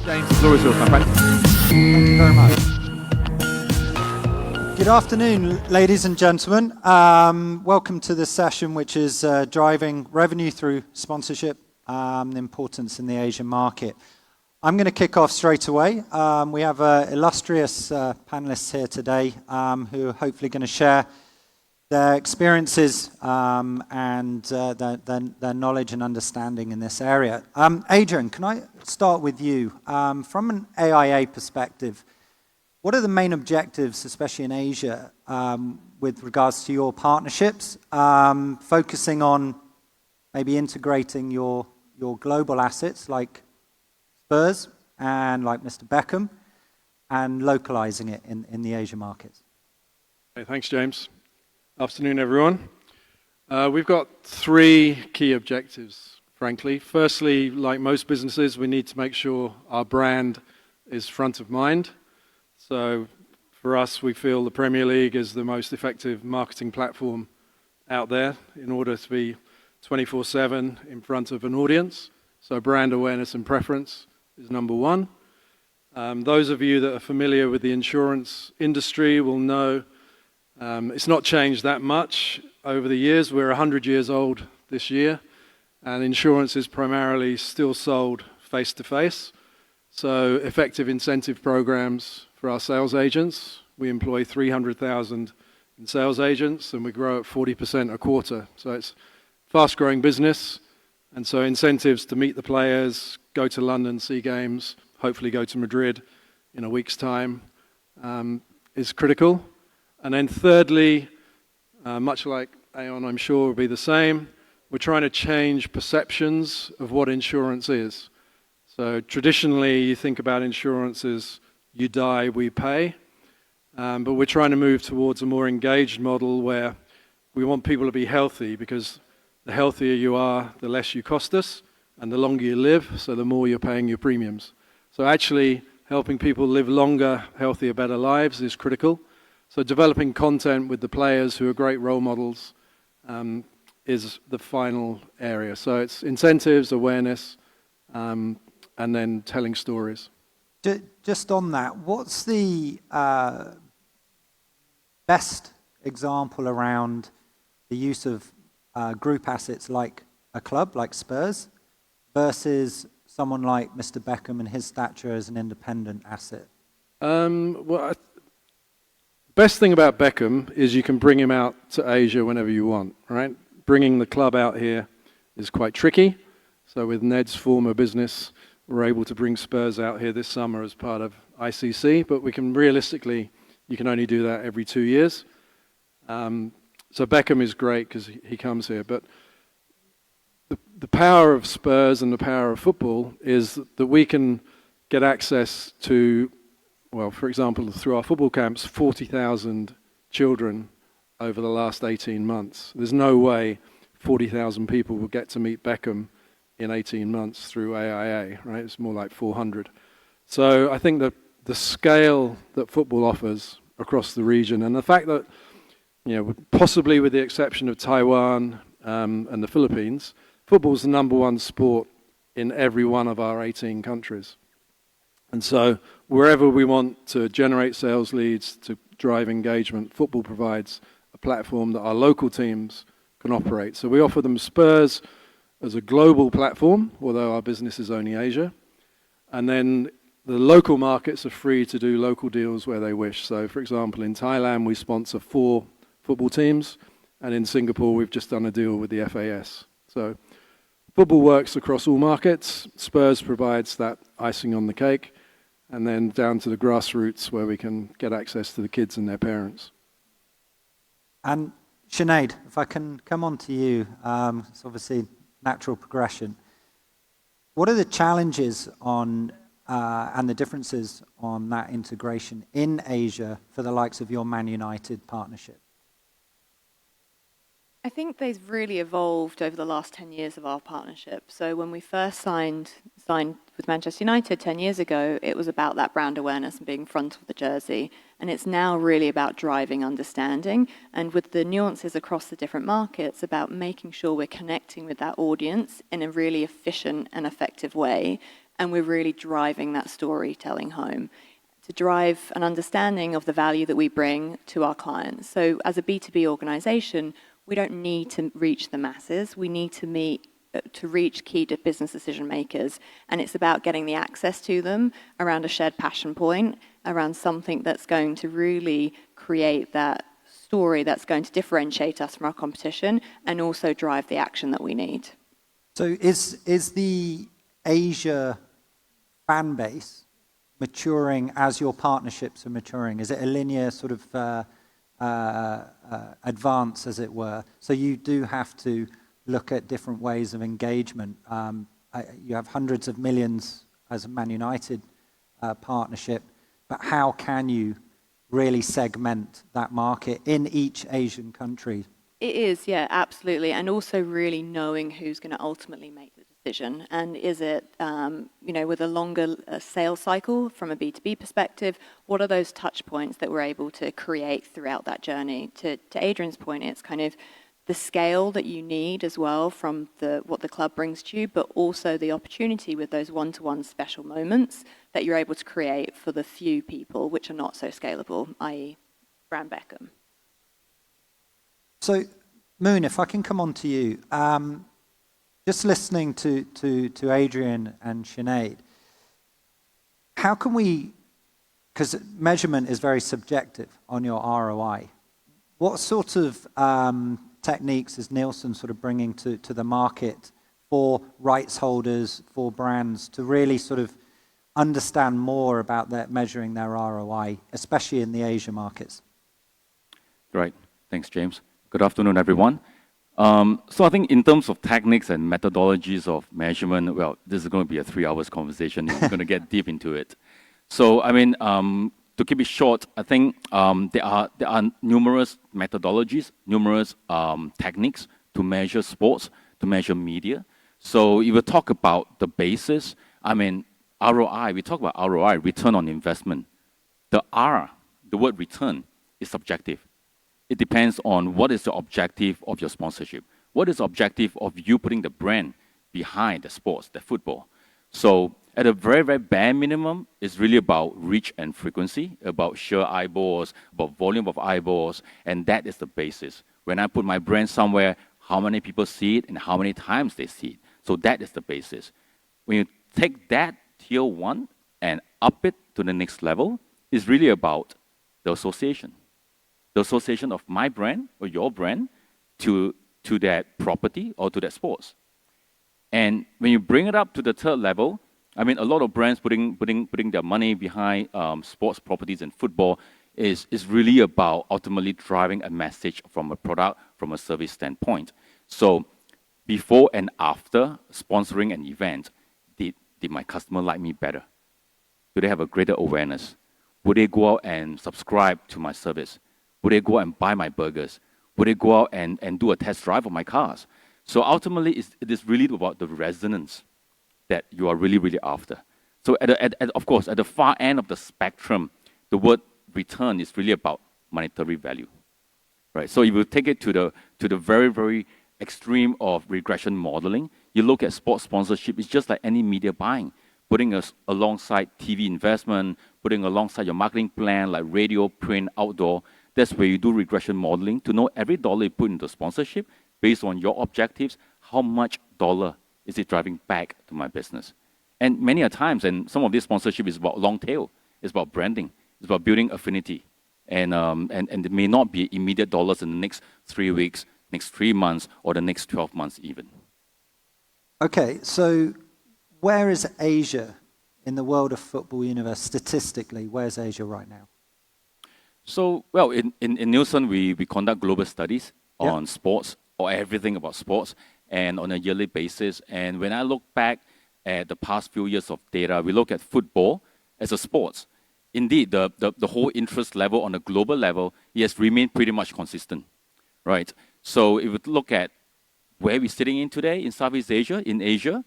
James, the floor is yours, my friend. Thank you very much. Good afternoon, ladies and gentlemen. Welcome to this session, which is driving revenue through sponsorship, the importance in the Asian market. I'm going to kick off straight away. We have illustrious panelists here today who are hopefully going to share their experiences and their knowledge and understanding in this area. Adrian, can I start with you? From an AIA perspective, what are the main objectives, especially in Asia, with regards to your partnerships, focusing on maybe integrating your global assets like Spurs and like Mr. Beckham and localizing it in the Asia markets? Hey, thanks, James. Afternoon, everyone. We've got three key objectives, frankly. Firstly, like most businesses, we need to make sure our brand is front of mind. So for us, we feel the Premier League is the most effective marketing platform out there in order to be 24/7 in front of an audience. So brand awareness and preference is number one. Those of you that are familiar with the insurance industry will know it's not changed that much over the years. We're 100 years old this year, and insurance is primarily still sold face-to-face. So effective incentive programs for our sales agents. We employ 300,000 in sales agents, and we grow at 40% a quarter. So it's fast-growing business, and so incentives to meet the players, go to London, see games, hopefully go to Madrid in a week's time is critical. And then thirdly, much like Aon, I'm sure will be the same, we're trying to change perceptions of what insurance is. So traditionally, you think about insurance as you die, we pay. But we're trying to move towards a more engaged model where we want people to be healthy, because the healthier you are, the less you cost us, and the longer you live, so the more you're paying your premiums. So actually, helping people live longer, healthier, better lives is critical. So developing content with the players who are great role models is the final area. So it's incentives, awareness, and then telling stories. Just on that, what's the best example around the use of group assets like a club, like Spurs, versus someone like Mr. Beckham and his stature as an independent asset? Best thing about Beckham is you can bring him out to Asia whenever you want, right? Bringing the club out here is quite tricky. So with Ned's former business, we're able to bring Spurs out here this summer as part of ICC, but we can realistically, you can only do that every 2 years. So Beckham is great because he comes here, but the power of Spurs and the power of football is that we can get access to, well, for example, through our football camps, 40,000 children over the last 18 months. There's no way 40,000 people will get to meet Beckham in 18 months through AIA, right? It's more like 400. So I think that the scale that football offers across the region, and the fact that, you know, possibly with the exception of Taiwan and the Philippines, football is the number one sport in every one of our 18 countries. And so wherever we want to generate sales leads, to drive engagement, football provides a platform that our local teams can operate. So we offer them Spurs as a global platform, although our business is only Asia. And then the local markets are free to do local deals where they wish. So for example, in Thailand, we sponsor 4 football teams. And in Singapore, we've just done a deal with the FAS. So football works across all markets. Spurs provides that icing on the cake. And then down to the grassroots where we can get access to the kids and their parents. And Sinead, if I can come on to you, it's obviously natural progression. What are the challenges on and the differences on that integration in Asia for the likes of your Man United partnership? I think they've really evolved over the last 10 years of our partnership. So when we first signed with Manchester United 10 years ago, it was about that brand awareness and being front of the jersey. And it's now really about driving understanding. And with the nuances across the different markets, about making sure we're connecting with that audience in a really efficient and effective way. and we're really driving that storytelling home to drive an understanding of the value that we bring to our clients. So as a B2B organization, we don't need to reach the masses. We need to reach key business decision makers, and it's about getting the access to them around a shared passion point, around something that's going to really create that story that's going to differentiate us from our competition and also drive the action that we need. So is the Asia fan base maturing as your partnerships are maturing? Is it a linear sort of advance, as it were? So you do have to look at different ways of engagement. You have hundreds of millions as a Man United partnership, but how can you really segment that market in each Asian country? It is, yeah, absolutely. And also really knowing who's going to ultimately make the decision. And is it, with a longer sales cycle from a B2B perspective, what are those touch points that we're able to create throughout that journey? To Adrian's point, it's kind of the scale that you need as well from what the club brings to you, but also the opportunity with those one-to-one special moments that you're able to create for the few people which are not so scalable, i.e. Brand Beckham. So, Moon, if I can come on to you, just listening to Adrian and Sinead, how can we, because measurement is very subjective on your ROI, what sort of techniques is Nielsen sort of bringing to the market for rights holders, for brands, to really sort of understand more about measuring their ROI, especially in the Asia markets? Right. Thanks, James. Good afternoon, everyone. So I think in terms of techniques and methodologies of measurement, well, this is going to be a 3 hours conversation. We're going to get deep into it. So, I mean, to keep it short, I think there are numerous methodologies, numerous techniques to measure sports, to measure media. So if we talk about the basis, I mean, ROI, we talk about ROI, return on investment. The R, the word return, is subjective. It depends on what is the objective of your sponsorship. What is the objective of you putting the brand behind the sports, the football? So at a very, very bare minimum, it's really about reach and frequency, about sheer eyeballs, about volume of eyeballs, and that is the basis. When I put my brand somewhere, how many people see it and how many times they see it. So that is the basis. When you take that tier 1 and up it to the next level, it's really about the association. The association of my brand or your brand to that property or to that sports. And when you bring it up to the third level, I mean, a lot of brands putting their money behind sports properties and football is really about ultimately driving a message from a product, from a service standpoint. So before and after sponsoring an event, did my customer like me better? Do they have a greater awareness? Would they go out and subscribe to my service? Would they go out and buy my burgers? Would they go out and do a test drive of my cars? So ultimately, it is really about the resonance that you are really, really after. So of course, at the far end of the spectrum, the word return is really about monetary value, right? So if you take it to the very, very extreme of regression modeling, you look at sports sponsorship, it's just like any media buying, putting us alongside TV investment, putting alongside your marketing plan like radio, print, outdoor. That's where you do regression modeling to know every dollar you put into sponsorship based on your objectives, how much dollar is it driving back to my business. And many a times, and some of this sponsorship is about long tail, it's about branding, it's about building affinity. And it may not be immediate dollars in the next 3 weeks, next 3 months, or the next 12 months even. Okay, so where is Asia in the world of football universe statistically? Where's Asia right now? So, well, in Nielsen, we conduct global studies on sports, or everything about sports, and on a yearly basis. And when I look back at the past few years of data, we look at football as a sport. Indeed, the whole interest level on a global level, it has remained pretty much consistent, right? So if you look at where we're sitting in today in Southeast Asia, in Asia,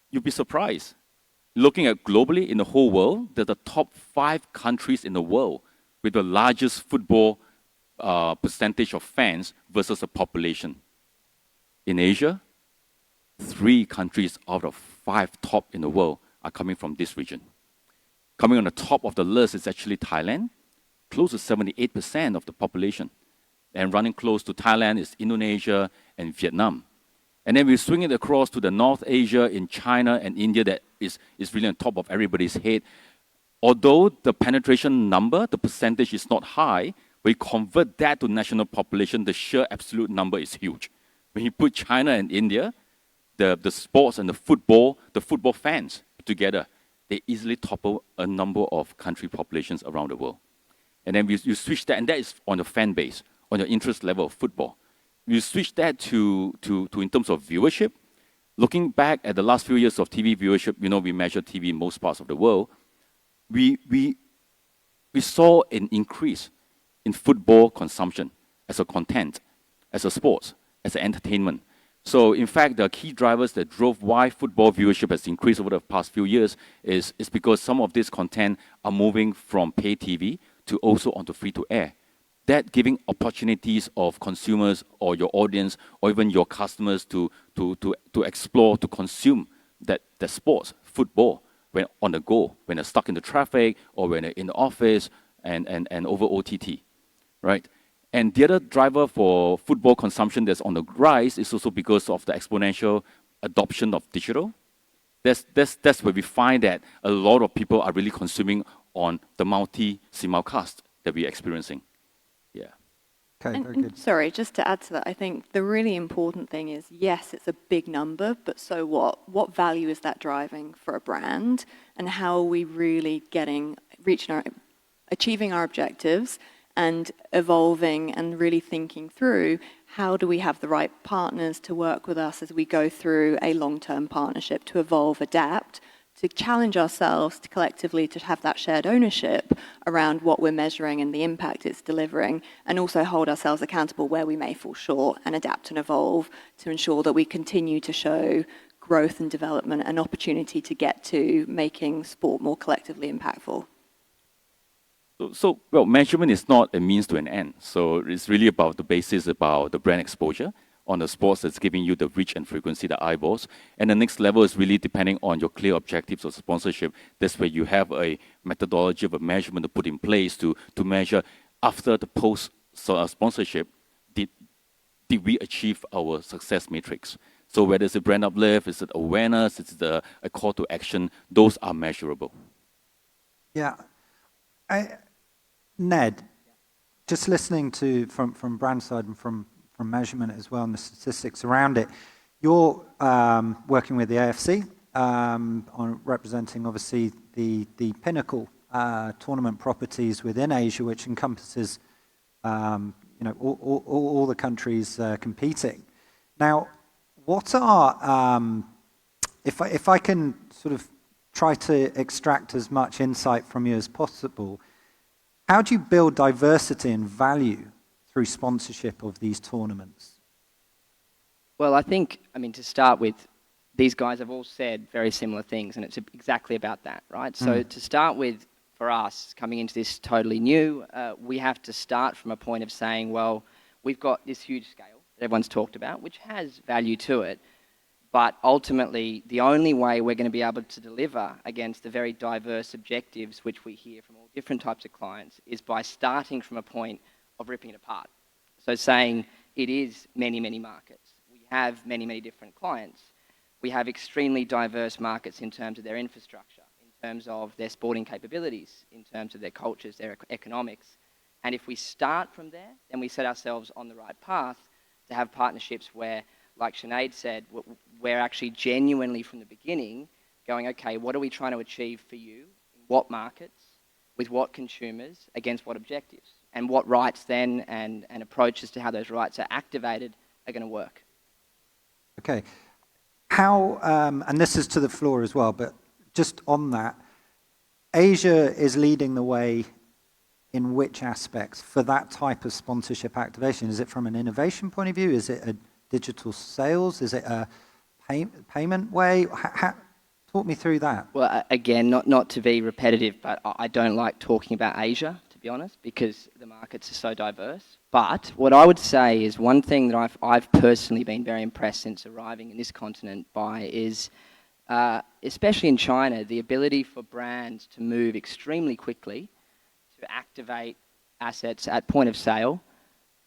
you'd be surprised. Looking at globally in the whole world, they're the top 5 countries in the world with the largest football percentage of fans versus the population. In Asia, 3 countries out of 5 top in the world are coming from this region. Coming on the top of the list is actually Thailand, close to 78% of the population. And running close to Thailand is Indonesia and Vietnam. And then we swing it across to the North Asia in China and India that is really on top of everybody's head. Although the penetration number, the percentage is not high, we convert that to national population, the sheer absolute number is huge. When you put China and India, the sports and the football fans together, they easily topple a number of country populations around the world. And then you switch that, and that is on your fan base, on your interest level of football. You switch that to in terms of viewership. Looking back at the last few years of TV viewership, we measure TV in most parts of the world. We saw an increase in football consumption as a content, as a sports, as an entertainment. So in fact, the key drivers that drove why football viewership has increased over the past few years is because some of this content are moving from pay TV to also onto free-to-air. That giving opportunities of consumers or your audience or even your customers to explore, to consume that sports, football, when on the go, when they're stuck in the traffic or when they're in the office and over OTT, right? And the other driver for football consumption that's on the rise is also because of the exponential adoption of digital. That's where we find that a lot of people are really consuming on the multi-simulcast that we're experiencing. Yeah. Okay, very good. Sorry, just to add to that, I think the really important thing is, yes, it's a big number, but so what? What value is that driving for a brand? And how are we really achieving our objectives and evolving and really thinking through how do we have the right partners to work with us as we go through a long-term partnership to evolve, adapt, to challenge ourselves to collectively to have that shared ownership around what we're measuring and the impact it's delivering, and also hold ourselves accountable where we may fall short and adapt and evolve to ensure that we continue to show growth and development and opportunity to get to making sport more collectively impactful. So, measurement is not a means to an end. So it's really about the basis, about the brand exposure on the sports that's giving you the reach and frequency, the eyeballs. And the next level is really depending on your clear objectives of sponsorship. That's where you have a methodology of a measurement to put in place to measure after the post sponsorship, did we achieve our success matrix? So whether it's a brand uplift, is it awareness, is it a call to action, those are measurable. Yeah. Ned, just listening to from brand side and from measurement as well and the statistics around it, you're working with the AFC on representing obviously the pinnacle tournament properties within Asia, which encompasses all the countries competing. Now, what are if I can sort of try to extract as much insight from you as possible, how do you build diversity and value through sponsorship of these tournaments? Well, I mean, to start with, these guys have all said very similar things, and it's exactly about that, right? So to start with, for us, coming into this totally new, we have to start from a point of saying, well, we've got this huge scale that everyone's talked about, which has value to it, but ultimately, the only way we're going to be able to deliver against the very diverse objectives which we hear from all different types of clients is by starting from a point of ripping it apart. So saying it is many, many markets. We have many, many different clients. We have extremely diverse markets in terms of their infrastructure, in terms of their sporting capabilities, in terms of their cultures, their economics. And if we start from there, then we set ourselves on the right path to have partnerships where, like Sinead said, we're actually genuinely from the beginning going, okay, what are we trying to achieve for you? In what markets? With what consumers? Against what objectives? And what rights then and approaches to how those rights are activated are going to work. Okay. How, and this is to the floor as well, but just on that, Asia is leading the way in which aspects for that type of sponsorship activation? Is it from an innovation point of view? Is it a digital sales? Is it a payment way? Talk me through that. Well, again, not to be repetitive, but I don't like talking about Asia, to be honest, because the markets are so diverse. But what I would say is one thing that I've personally been very impressed since arriving in this continent by is especially in China, the ability for brands to move extremely quickly, to activate assets at point of sale,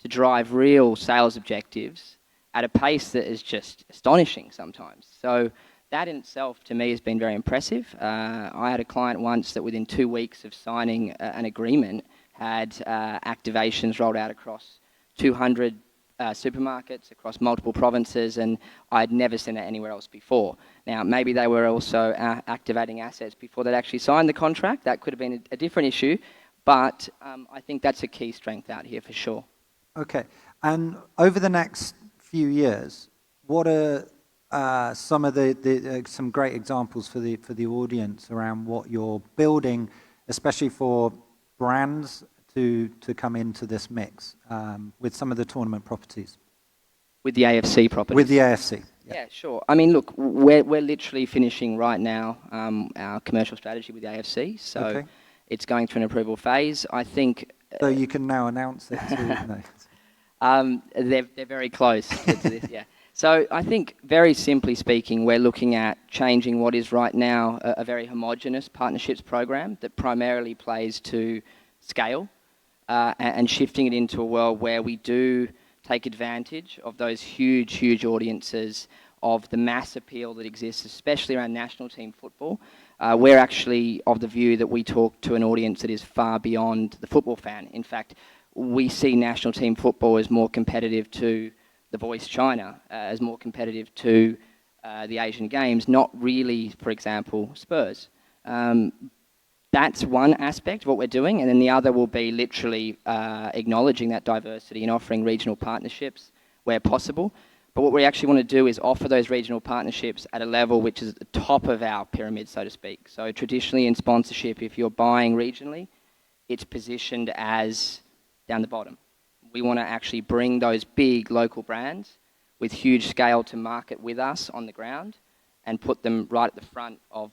to drive real sales objectives at a pace that is just astonishing sometimes. So that in itself, to me, has been very impressive. I had a client once that within 2 weeks of signing an agreement had activations rolled out across 200 supermarkets across multiple provinces, and I'd never seen that anywhere else before. Now, maybe they were also activating assets before they'd actually signed the contract. That could have been a different issue, but I think that's a key strength out here for sure. Okay, and over the next few years, what are some of some great examples for the audience around what you're building, especially for brands to come into this mix with some of the tournament properties? With the AFC properties? With the AFC. Yeah, sure. I mean, look, we're literally finishing right now our commercial strategy with the AFC, so it's going through an approval phase. I think... So you can now announce it too? No. They're very close to this, yeah. So I think, very simply speaking, we're looking at changing what is right now a very homogenous partnerships program that primarily plays to scale and shifting it into a world where we do take advantage of those huge audiences, of the mass appeal that exists, especially around national team football. We're actually of the view that we talk to an audience that is far beyond the football fan. In fact, we see national team football as more competitive to The Voice China, as more competitive to the Asian Games, not really, for example, Spurs. That's one aspect of what we're doing, and then the other will be literally acknowledging that diversity and offering regional partnerships where possible. But what we actually want to do is offer those regional partnerships at a level which is at the top of our pyramid, so to speak. So traditionally in sponsorship, if you're buying regionally, it's positioned as down the bottom. We want to actually bring those big local brands with huge scale to market with us on the ground and put them right at the front of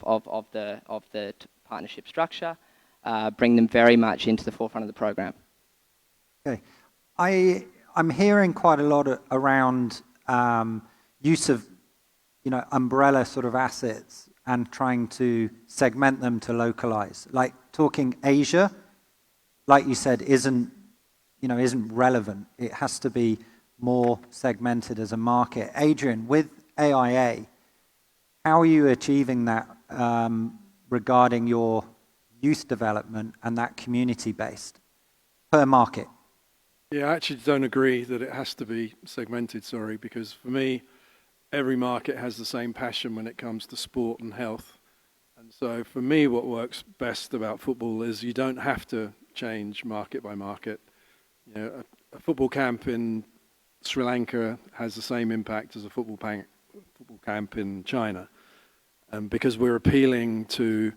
the partnership structure, bring them very much into the forefront of the program. Okay. I'm hearing quite a lot around use of, umbrella sort of assets and trying to segment them to localize. Like talking Asia, like you said, isn't relevant. It has to be more segmented as a market. Adrian, with AIA, how are you achieving that regarding your youth development and that community-based per market? Yeah, I actually don't agree that it has to be segmented, because for me, every market has the same passion when it comes to sport and health. And so for me, what works best about football is you don't have to change market by market. A football camp in Sri Lanka has the same impact as a football camp in China. And because we're appealing to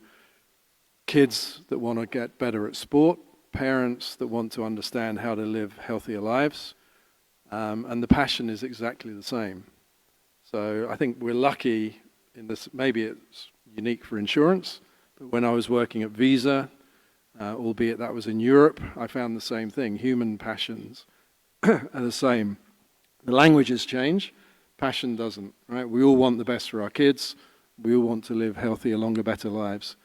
kids that want to get better at sport, parents that want to understand how to live healthier lives, and the passion is exactly the same. So I think we're lucky in this. Maybe it's unique for insurance, but when I was working at Visa, albeit that was in Europe, I found the same thing. Human passions are the same. The languages change, passion doesn't, right? We all want the best for our kids. We all want to live healthier, longer, better lives.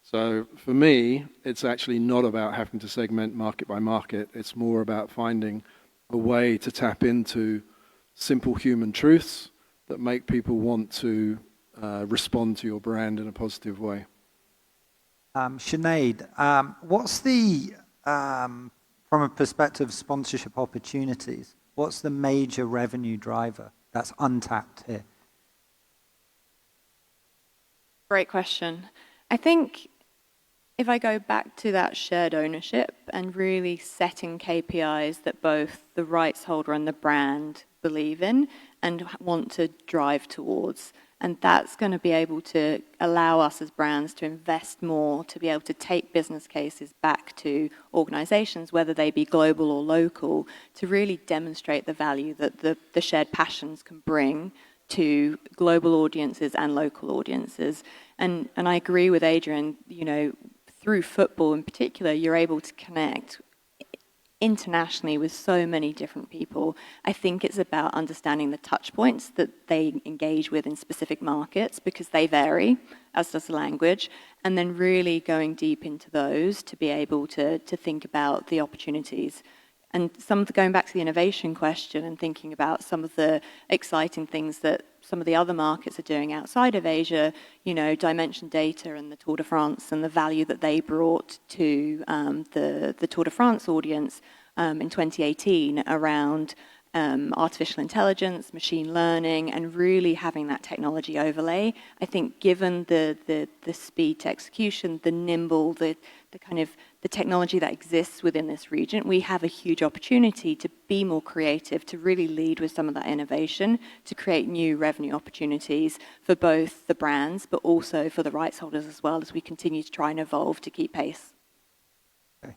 So for me, it's actually not about having to segment market by market. It's more about finding a way to tap into simple human truths that make people want to respond to your brand in a positive way. Sinead, what's the, from a perspective of sponsorship opportunities, what's the major revenue driver that's untapped here? Great question. I think if I go back to that shared ownership and really setting KPIs that both the rights holder and the brand believe in and want to drive towards, and that's going to be able to allow us as brands to invest more, to be able to take business cases back to organizations, whether they be global or local, to really demonstrate the value that the shared passions can bring to global audiences and local audiences. And I agree with Adrian, through football in particular, you're able to connect internationally with so many different people. I think it's about understanding the touch points that they engage with in specific markets, because they vary, as does the language, and then really going deep into those to be able to think about the opportunities. And going back to the innovation question and thinking about some of the exciting things that some of the other markets are doing outside of Asia, Dimension Data and the Tour de France and the value that they brought to the Tour de France audience in 2018 around artificial intelligence, machine learning, and really having that technology overlay. I think given the speed to execution, the nimble, the kind of the technology that exists within this region, we have a huge opportunity to be more creative, to really lead with some of that innovation, to create new revenue opportunities for both the brands, but also for the rights holders as well, as we continue to try and evolve to keep pace. Okay.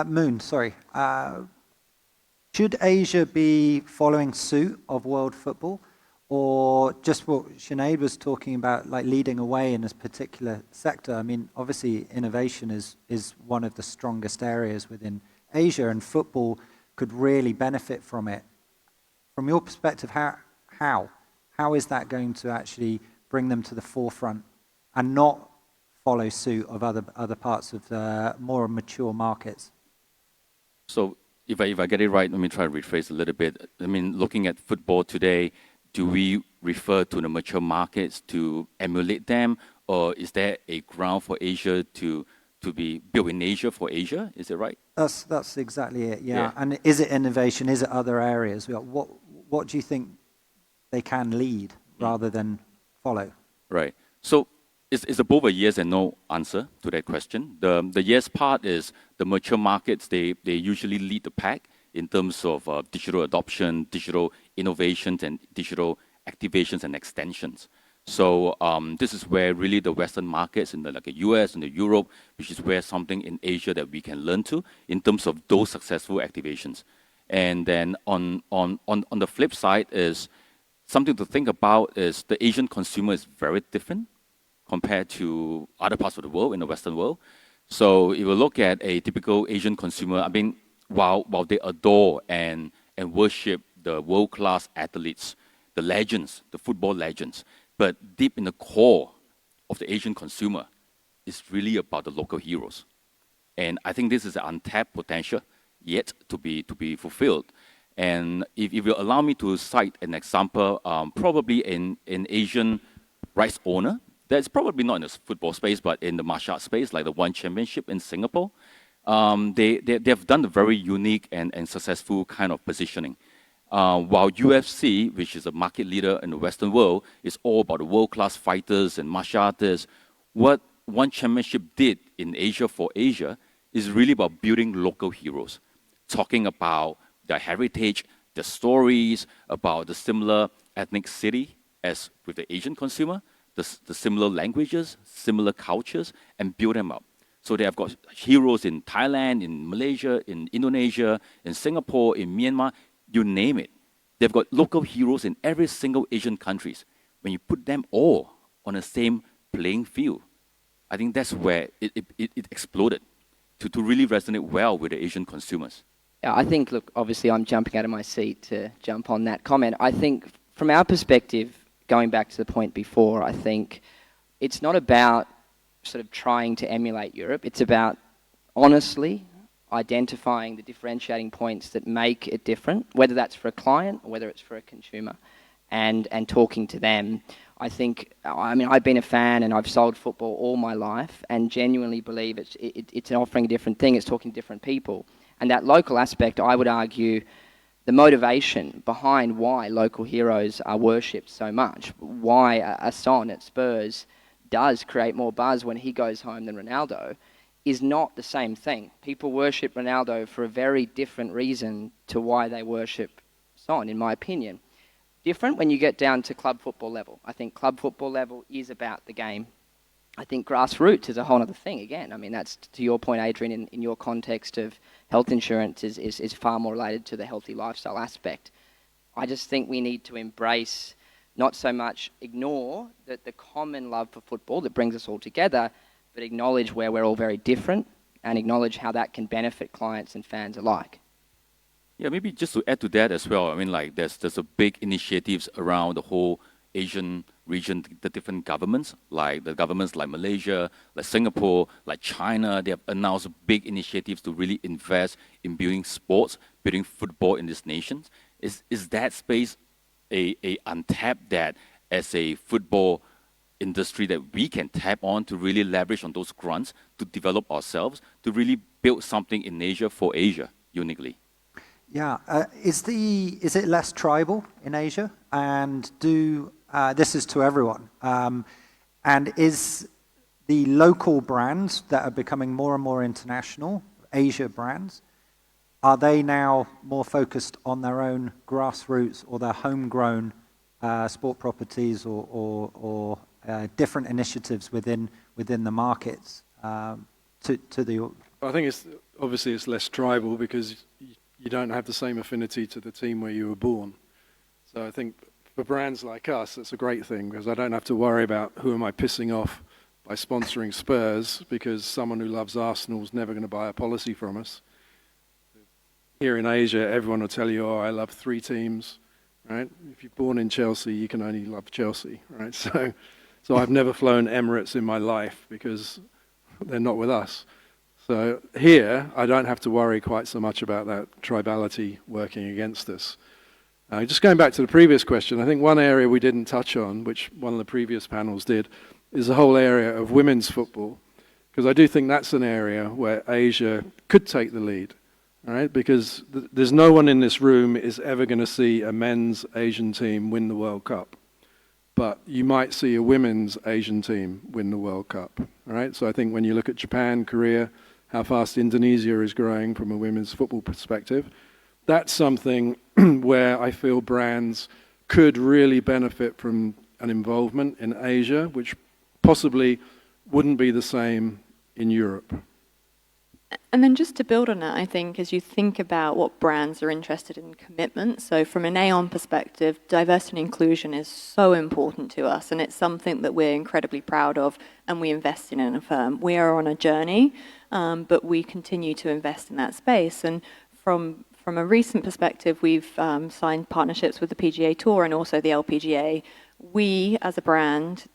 Moon, sorry. Should Asia be following suit of world football? Or just what Sinead was talking about, like leading away in this particular sector? I mean, obviously innovation is one of the strongest areas within Asia, and football could really benefit from it. From your perspective, how is that going to actually bring them to the forefront and not follow suit of other parts of the more mature markets? So if I get it right, let me try to rephrase a little bit. I mean, looking at football today, do we refer to the mature markets to emulate them, or is there a ground for Asia to be built in Asia for Asia? Is it right? That's exactly it. Yeah. And is it innovation? Is it other areas? What do you think they can lead rather than follow? Right. So it's both a yes and no answer to that question. The yes part is the mature markets. They usually lead the pack in terms of digital adoption, digital innovations, and digital activations and extensions. So this is where really the Western markets in the US and the Europe, which is where something in Asia that we can learn to in terms of those successful activations. And then on the flip side is something to think about is the Asian consumer is very different compared to other parts of the world in the Western world. So if you look at a typical Asian consumer, I mean, while they adore and worship the world-class athletes, the legends, the football legends, but deep in the core of the Asian consumer is really about the local heroes. And I think this is an untapped potential yet to be fulfilled. And if you allow me to cite an example, probably an Asian rights owner, that's probably not in the football space, but in the martial arts space, like the One Championship in Singapore. They've done a very unique and successful kind of positioning. While UFC, which is a market leader in the Western world, is all about the world-class fighters and martial artists, what One Championship did in Asia for Asia is really about building local heroes, talking about their heritage, their stories, about the similar ethnicity as with the Asian consumer, the similar languages, similar cultures, and build them up. So they have got heroes in Thailand, in Malaysia, in Indonesia, in Singapore, in Myanmar, you name it. They've got local heroes in every single Asian countries. When you put them all on the same playing field, I think that's where it exploded to really resonate well with the Asian consumers. Yeah, I think, look, obviously I'm jumping out of my seat to jump on that comment. I think from our perspective, going back to the point before, I think it's not about sort of trying to emulate Europe. It's about honestly identifying the differentiating points that make it different, whether that's for a client or whether it's for a consumer, and talking to them. I think, I mean, I've been a fan and I've sold football all my life and genuinely believe it's offering a different thing, it's talking to different people. And that local aspect, I would argue, the motivation behind why local heroes are worshipped so much, why a Son at Spurs does create more buzz when he goes home than Ronaldo, is not the same thing. People worship Ronaldo for a very different reason to why they worship Son, in my opinion. Different when you get down to club football level. I think club football level is about the game. I think grassroots is a whole other thing again. I mean, that's to your point, Adrian, in your context of health insurance is far more related to the healthy lifestyle aspect. I just think we need to embrace, not so much ignore the common love for football that brings us all together, but acknowledge where we're all very different, and acknowledge how that can benefit clients and fans alike. Yeah, maybe just to add to that as well. I mean, like there's a big initiatives around the whole Asian region, the different governments, like the governments like Malaysia, like Singapore, like China. They have announced big initiatives to really invest in building sports, building football in these nations. Is that space a untapped that as a football industry that we can tap on to really leverage on those grants to develop ourselves, to really build something in Asia for Asia uniquely? Yeah, is it less tribal in Asia? And this is to everyone. And is the local brands that are becoming more and more international, Asia brands, are they now more focused on their own grassroots or their homegrown sport properties or different initiatives within the markets to the? I think it's less tribal because you don't have the same affinity to the team where you were born. So I think for brands like us, it's a great thing because I don't have to worry about who am I pissing off by sponsoring Spurs because someone who loves Arsenal is never going to buy a policy from us. Here in Asia, everyone will tell you, oh, I love 3 teams, right? If you're born in Chelsea, you can only love Chelsea, right? So I've never flown Emirates in my life because they're not with us. So here, I don't have to worry quite so much about that tribality working against us. Just going back to the previous question, I think one area we didn't touch on, which one of the previous panels did, is the whole area of women's football. Because I do think that's an area where Asia could take the lead, right? Because there's no one in this room is ever going to see a men's Asian team win the World Cup. But you might see a women's Asian team win the World Cup, right? So I think when you look at Japan, Korea, how fast Indonesia is growing from a women's football perspective, that's something where I feel brands could really benefit from an involvement in Asia, which possibly wouldn't be the same in Europe. And then just to build on that, I think as you think about what brands are interested in commitment, so from an Aon perspective, diversity and inclusion is so important to us, and it's something that we're incredibly proud of and we invest in a firm. We are on a journey, but we continue to invest in that space. And from a recent perspective, we've signed partnerships with the PGA Tour and also the LPGA. We, as a brand,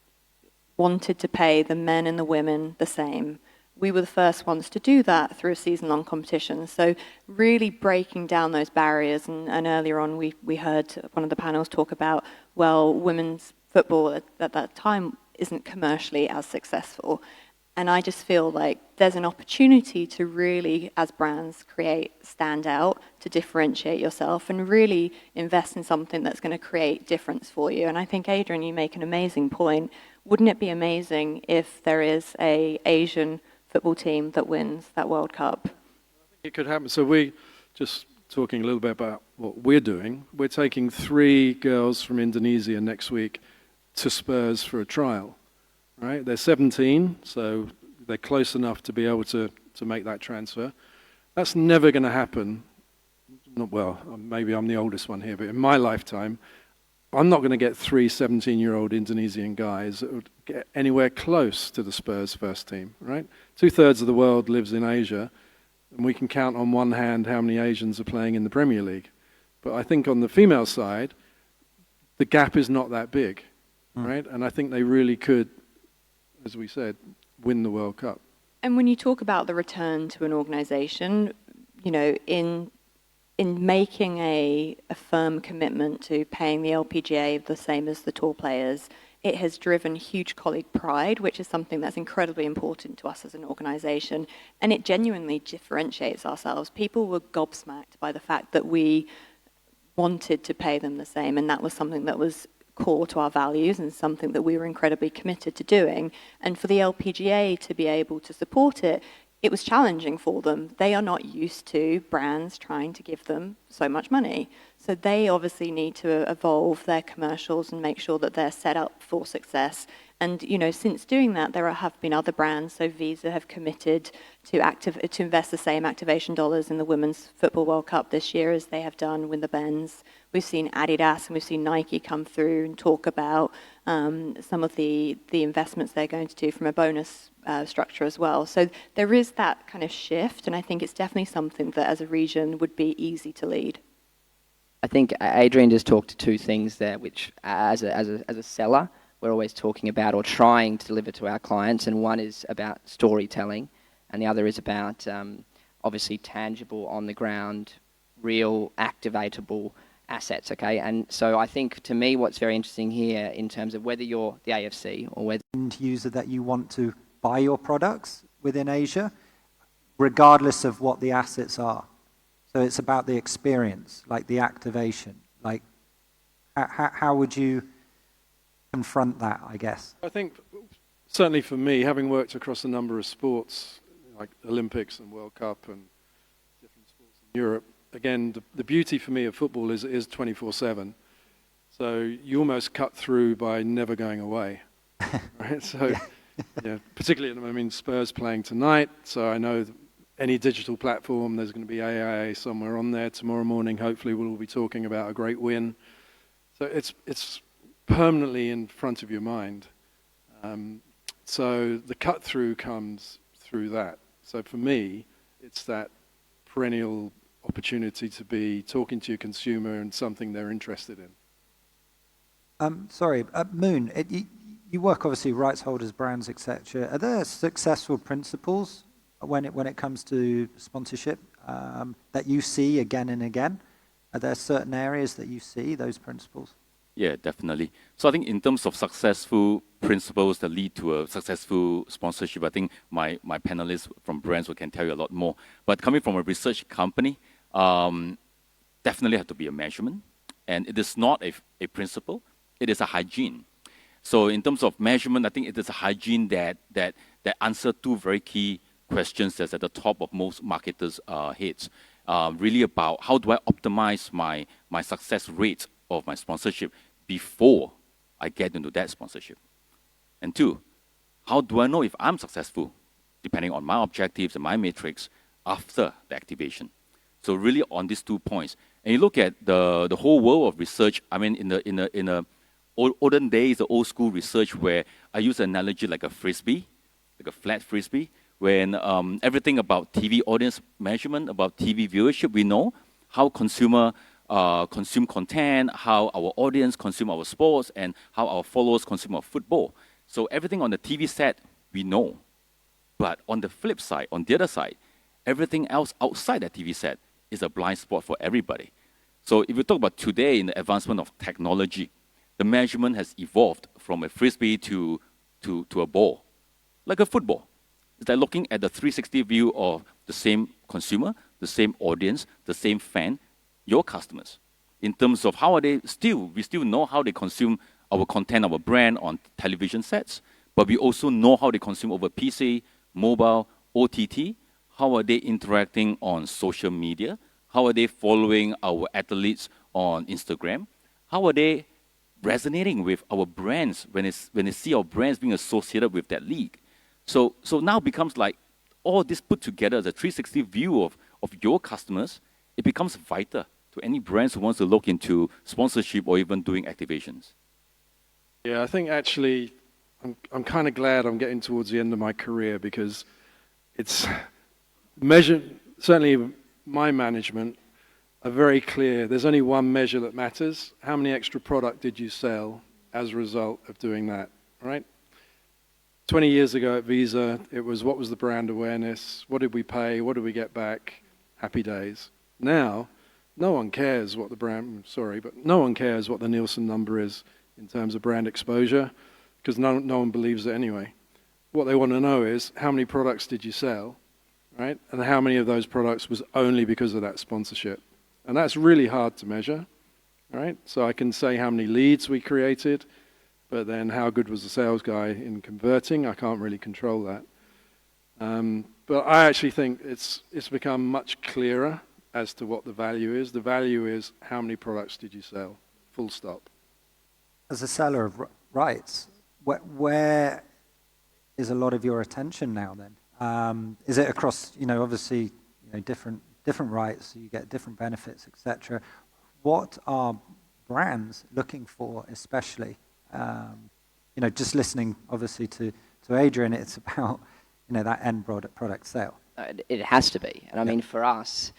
wanted to pay the men and the women the same. We were the first ones to do that through a season-long competition. So really breaking down those barriers. And earlier on, we heard one of the panels talk about, well, women's football at that time isn't commercially as successful. And I just feel like there's an opportunity to really, as brands, stand out, to differentiate yourself and really invest in something that's going to create difference for you. And I think, Adrian, you make an amazing point. Wouldn't it be amazing if there is an Asian football team that wins that World Cup? I think it could happen. So we, just talking a little bit about what we're doing, we're taking 3 girls from Indonesia next week to Spurs for a trial. Right? They're 17, so they're close enough to be able to make that transfer. That's never going to happen. Well, maybe I'm the oldest one here, but in my lifetime, I'm not going to get 3 17-year-old Indonesian guys that would get anywhere close to the Spurs first team, right? 2/3 of the world lives in Asia, and we can count on one hand how many Asians are playing in the Premier League. But I think on the female side, the gap is not that big, right? And I think they really could, as we said, win the World Cup. And when you talk about the return to an organization, you know, in making a firm commitment to paying the LPGA the same as the tour players, it has driven huge colleague pride, which is something that's incredibly important to us as an organization. And it genuinely differentiates ourselves. People were gobsmacked by the fact that we wanted to pay them the same, and that was something that was core to our values and something that we were incredibly committed to doing. And for the LPGA to be able to support it, it was challenging for them. They are not used to brands trying to give them so much money. So they obviously need to evolve their commercials and make sure that they're set up for success. And, you know, since doing that, there have been other brands. So Visa have committed to invest the same activation dollars in the Women's Football World Cup this year as they have done with the Benz. We've seen Adidas and we've seen Nike come through and talk about some of the investments they're going to do from a bonus structure as well. So there is that kind of shift, and I think it's definitely something that as a region would be easy to lead. I think Adrian just talked to two things there, which as a seller, we're always talking about or trying to deliver to our clients, and one is about storytelling, and the other is about obviously tangible, on the ground, real, activatable assets, okay? And so I think, to me, what's very interesting here in terms of whether you're the AFC or whether... End user that you want to buy your products within Asia, regardless of what the assets are. So it's about the experience, like the activation. Like, how would you confront that, I guess? I think, certainly for me, having worked across a number of sports, like Olympics and World Cup and different sports in Europe, again, the beauty for me of football is it is 24/7. So you almost cut through by never going away, right? So, yeah, particularly, I mean, Spurs playing tonight, so I know any digital platform, there's going to be AIA somewhere on there. Tomorrow morning, hopefully, we'll be talking about a great win. So it's permanently in front of your mind. So the cut through comes through that. So for me, it's that perennial opportunity to be talking to your consumer and something they're interested in. Sorry, Moon, you work obviously rights holders, brands, etc. Are there successful principles when it comes to sponsorship that you see again and again? Are there certain areas that you see those principles? Yeah, definitely. So I think in terms of successful principles that lead to a successful sponsorship, I think my panelists from brands can tell you a lot more. But coming from a research company, definitely have to be a measurement. And it is not a principle, it is a hygiene. So in terms of measurement, I think it is a hygiene that answer two very key questions that's at the top of most marketers' heads. Really about how do I optimize my success rate of my sponsorship before I get into that sponsorship. And two, how do I know if I'm successful, depending on my objectives and my metrics, after the activation? So really on these 2 points. And you look at the whole world of research, I mean, in the olden days, the old school research where I use an analogy like a frisbee, like a flat frisbee, when everything about TV audience measurement, about TV viewership, we know how consumer consume content, how our audience consume our sports, and how our followers consume our football. So everything on the TV set, we know. But on the flip side, on the other side, everything else outside that TV set is a blind spot for everybody. So if you talk about today in the advancement of technology, the measurement has evolved from a frisbee to a ball, like a football. It's like looking at the 360 view of the same consumer, the same audience, the same fan, your customers, in terms of how are they we still know how they consume our content, our brand on television sets, but we also know how they consume over PC, mobile, OTT, how are they interacting on social media, how are they following our athletes on Instagram, how are they resonating with our brands when they see our brands being associated with that league. So now becomes like all this put together as a 360 view of your customers, it becomes vital to any brands who wants to look into sponsorship or even doing activations. Yeah, I think actually I'm kind of glad I'm getting towards the end of my career because it's measured, certainly my management are very clear. There's only one measure that matters. How many extra product did you sell as a result of doing that, right? 20 years ago at Visa, it was what was the brand awareness? What did we pay? What did we get back? Happy days. Now, no one cares what the brand, but no one cares what the Nielsen number is in terms of brand exposure because no one believes it anyway. What they want to know is how many products did you sell, right? And how many of those products was only because of that sponsorship. And that's really hard to measure, right? So I can say how many leads we created, but then how good was the sales guy in converting? I can't really control that. But I actually think it's become much clearer as to what the value is. The value is how many products did you sell, full stop. As a seller of rights, where is a lot of your attention now then? Is it across, obviously, different rights, so you get different benefits, etc. What are brands looking for especially? Just listening obviously to Adrian, it's about, that end product sale. It has to be. And I mean, for us,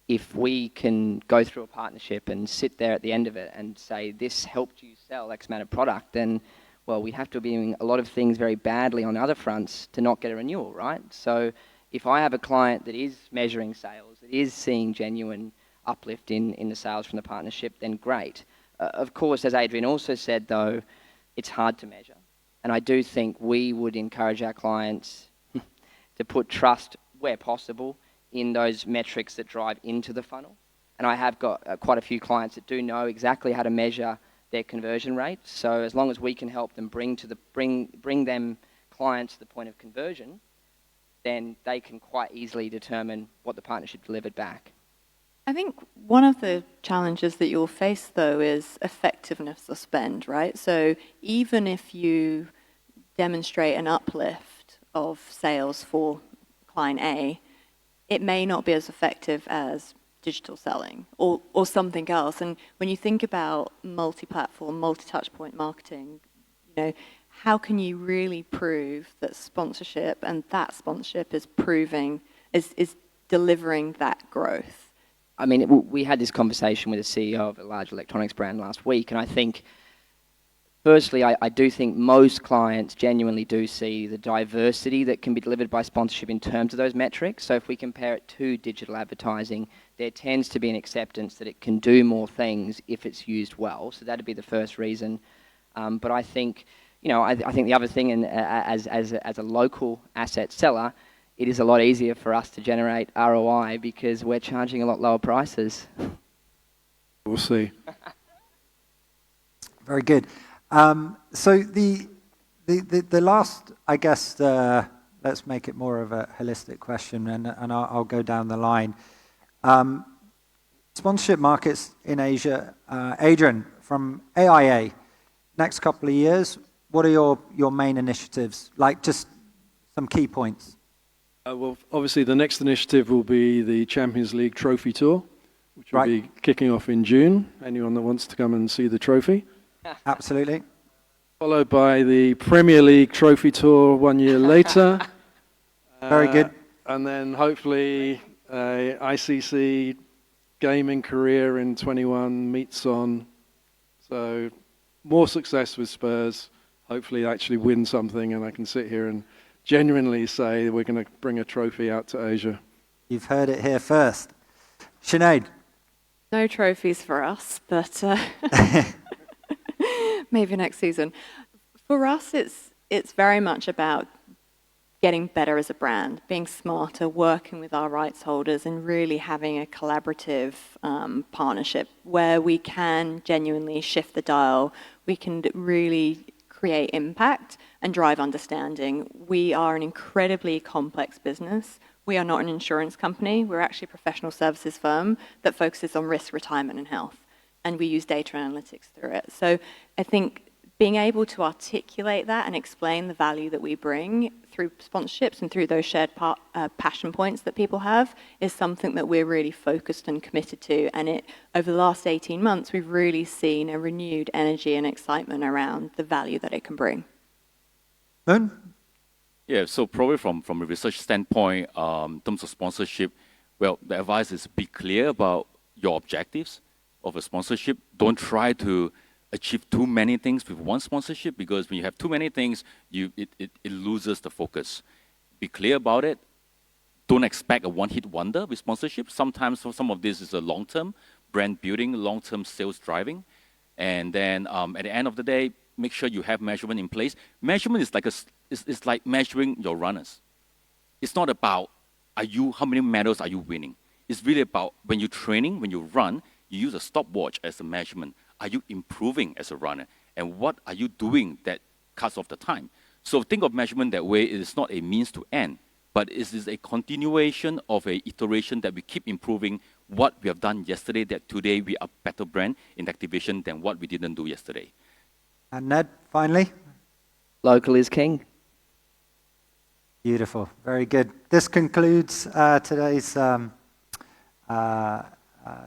if we can go through a partnership and sit there at the end of it and say, this helped you sell X amount of product, then, well, we have to be doing a lot of things very badly on other fronts to not get a renewal, right? So if I have a client that is measuring sales, that is seeing genuine uplift in the sales from the partnership, then great. Of course, as Adrian also said, though, it's hard to measure. And I do think we would encourage our clients to put trust where possible in those metrics that drive into the funnel. And I have got quite a few clients that do know exactly how to measure their conversion rate. So as long as we can help them bring them clients to the point of conversion, then they can quite easily determine what the partnership delivered back. I think one of the challenges that you'll face, though, is effectiveness of spend, right? So even if you demonstrate an uplift of sales for client A, it may not be as effective as digital selling or something else. And when you think about multi-platform, multi-touchpoint marketing, how can you really prove that sponsorship and that sponsorship is delivering that growth? I mean, we had this conversation with the CEO of a large electronics brand last week, and I think, firstly, I do think most clients genuinely do see the diversity that can be delivered by sponsorship in terms of those metrics. So if we compare it to digital advertising, there tends to be an acceptance that it can do more things if it's used well. So that'd be the first reason. But I think, I think the other thing, and as a local asset seller, it is a lot easier for us to generate ROI because we're charging a lot lower prices. We'll see. Very good. So the last, I guess, let's make it more of a holistic question, and I'll go down the line. Sponsorship markets in Asia. Adrian, from AIA, next couple of years, what are your main initiatives? Like just some key points. Well, obviously the next initiative will be the Champions League Trophy Tour, which will be kicking off in June. Anyone that wants to come and see the trophy. Absolutely. Followed by the Premier League Trophy Tour 1 year later. Very good. And then hopefully ICC gaming career in 21 meets on. So more success with Spurs. Hopefully actually win something and I can sit here and genuinely say we're going to bring a trophy out to Asia. You've heard it here first. Sinead. No trophies for us, but maybe next season. For us, it's very much about getting better as a brand, being smarter, working with our rights holders, and really having a collaborative partnership where we can genuinely shift the dial. We can really create impact and drive understanding. We are an incredibly complex business. We are not an insurance company. We're actually a professional services firm that focuses on risk, retirement, and health. And we use data analytics through it. So I think being able to articulate that and explain the value that we bring through sponsorships and through those shared passion points that people have is something that we're really focused and committed to. And over the last 18 months, we've really seen a renewed energy and excitement around the value that it can bring. Moon? Yeah, so probably from a research standpoint, in terms of sponsorship, well, the advice is be clear about your objectives of a sponsorship. Don't try to achieve too many things with one sponsorship, because when you have too many things, it loses the focus. Be clear about it. Don't expect a one-hit wonder with sponsorship. Sometimes some of this is a long-term brand building, long-term sales driving. And then at the end of the day, make sure you have measurement in place. Measurement is like it's like measuring your runners. It's not about how many medals are you winning. It's really about when you're training, when you run, you use a stopwatch as a measurement. Are you improving as a runner? And what are you doing that cuts off the time? So think of measurement that way. It is not a means to end, but it is a continuation of an iteration that we keep improving what we have done yesterday, that today we are better brand in activation than what we didn't do yesterday. And Ned, finally? Local is king. Beautiful. Very good. This concludes today's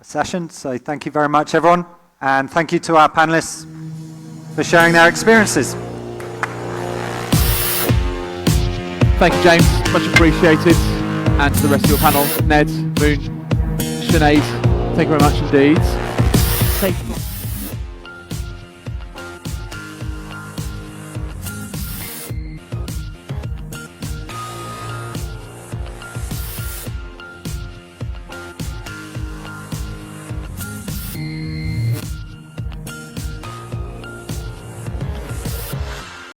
session. So thank you very much, everyone. And thank you to our panelists for sharing their experiences. Thank you, James. Much appreciated. And to the rest of your panel, Ned, Moon, Sinead, thank you very much indeed.